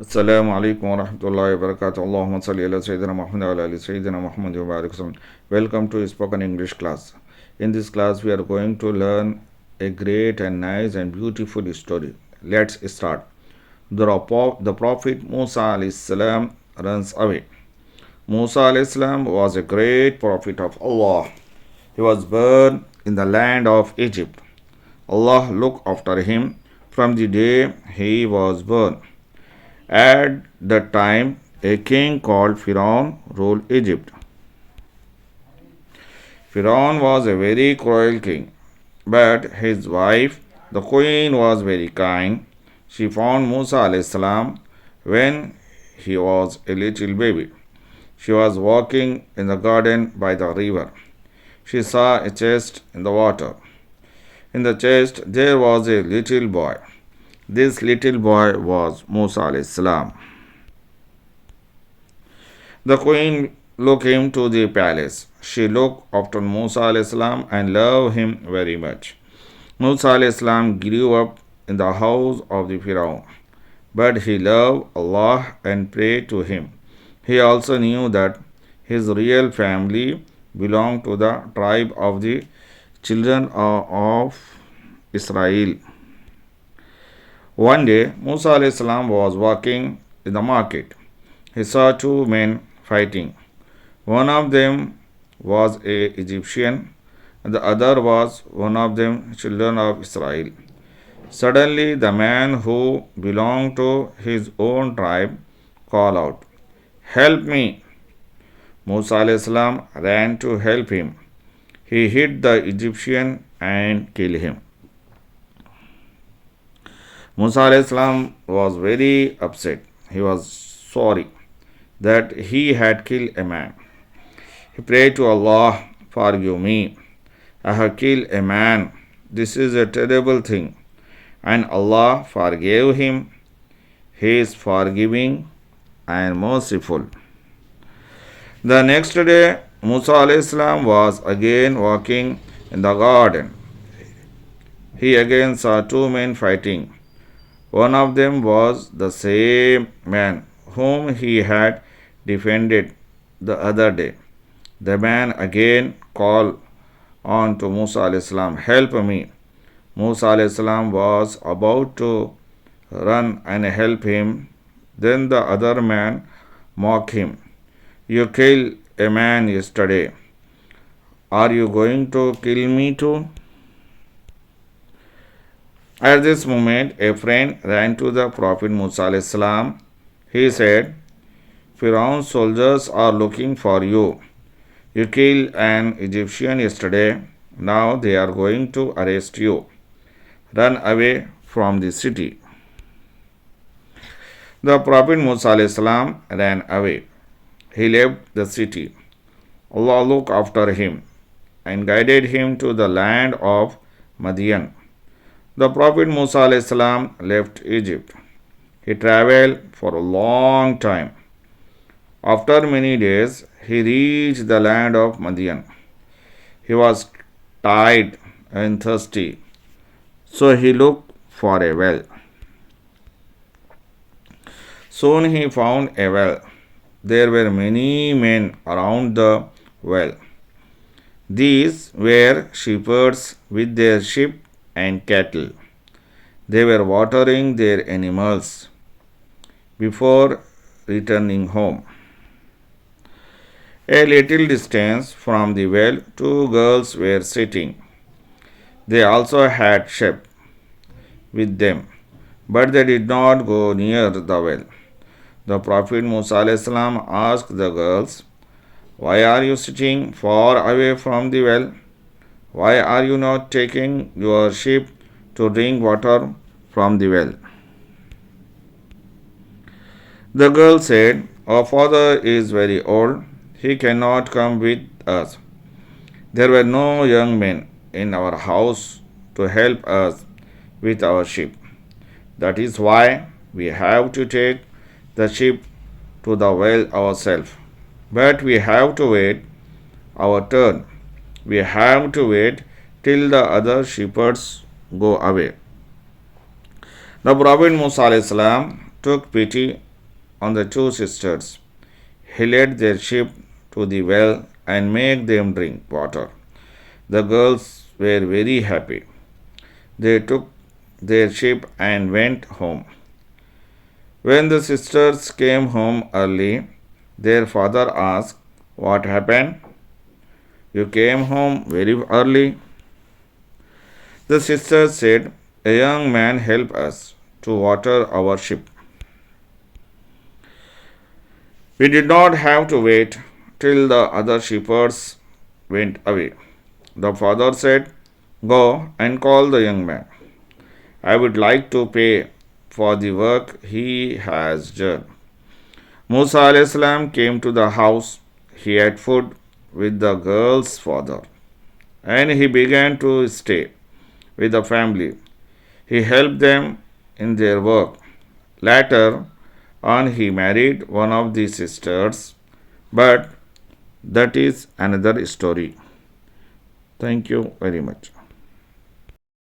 Assalamu alaikum wa rahmatullahi wa barakatuh. Allahumma salli ala Sayyidina Muhammad wa ala ali Sayyidina Muhammad wa barik wasallam. Welcome to spoken English class. In this class, we are going to learn a great and nice and beautiful story. Let's start. The Prophet Musa alayhi salam runs away. Musa alayhi salam was a great prophet of Allah. He was born in the land of Egypt. Allah looked after him from the day he was born. At that time, a king called Pharaoh ruled Egypt. Pharaoh was a very cruel king, but his wife, the queen, was very kind. She found Musa salam when he was a little baby. She was walking in the garden by the river. She saw a chest in the water. In the chest there was a little boy. This little boy was Musa salam. The queen took him to the palace. She looked after Musa salam and loved him very much. Musa salam grew up in the house of the Pharaoh, but he loved Allah and prayed to him. He also knew that his real family belonged to the tribe of the children of Israel. One day, Musa salam was walking in the market. He saw two men fighting. One of them was a Egyptian, and the other was one of them children of Israel. Suddenly, the man who belonged to his own tribe called out, "Help me!" Musa salam ran to help him. He hit the Egyptian and killed him. Musa salam was very upset. He was sorry that he had killed a man. He prayed to Allah, "Forgive me. I have killed a man. This is a terrible thing." And Allah forgave him. He is forgiving and merciful. The next day, Musa salam was again walking in the garden. He again saw two men fighting. One of them was the same man whom he had defended the other day. The man again called on to Musa salam, "Help me." Musa salam was about to run and help him. Then the other man mocked him. "You killed a man yesterday. Are you going to kill me too?" At this moment, a friend ran to the Prophet Musa salam. He said, "Pharaoh's soldiers are looking for you. You killed an Egyptian yesterday. Now they are going to arrest you. Run away from the city." The Prophet Musa salam ran away. He left the city. Allah looked after him and guided him to the land of Madian. The Prophet Musa salam left Egypt. He traveled for a long time. After many days, he reached the land of Madian. He was tired and thirsty, so he looked for a well. Soon he found a well. There were many men around the well. These were shepherds with their sheep and cattle. They were watering their animals before returning home. A little distance from the well, two girls were sitting. They also had sheep with them, but they did not go near the well. The Prophet Musa salam asked the girls, "Why are you sitting far away from the well? Why are you not taking your sheep to drink water from the well?" The girl said, "Our father is very old. He cannot come with us. There were no young men in our house to help us with our sheep. That is why we have to take the sheep to the well ourselves. But we have to wait our turn. We have to wait till the other shepherds go away." The Prophet Musa salam took pity on the two sisters. He led their sheep to the well and made them drink water. The girls were very happy. They took their sheep and went home. When the sisters came home early, their father asked, "What happened? You came home very early." The sisters said, "A young man helped us to water our sheep. We did not have to wait till the other shepherds went away." The father said, "Go and call the young man. I would like to pay for the work he has done." Musa alayhis salam came to the house. He had food with the girl's father, and he began to stay with the family. He helped them in their work. Later on, he married one of the sisters, but that is another story. Thank you very much.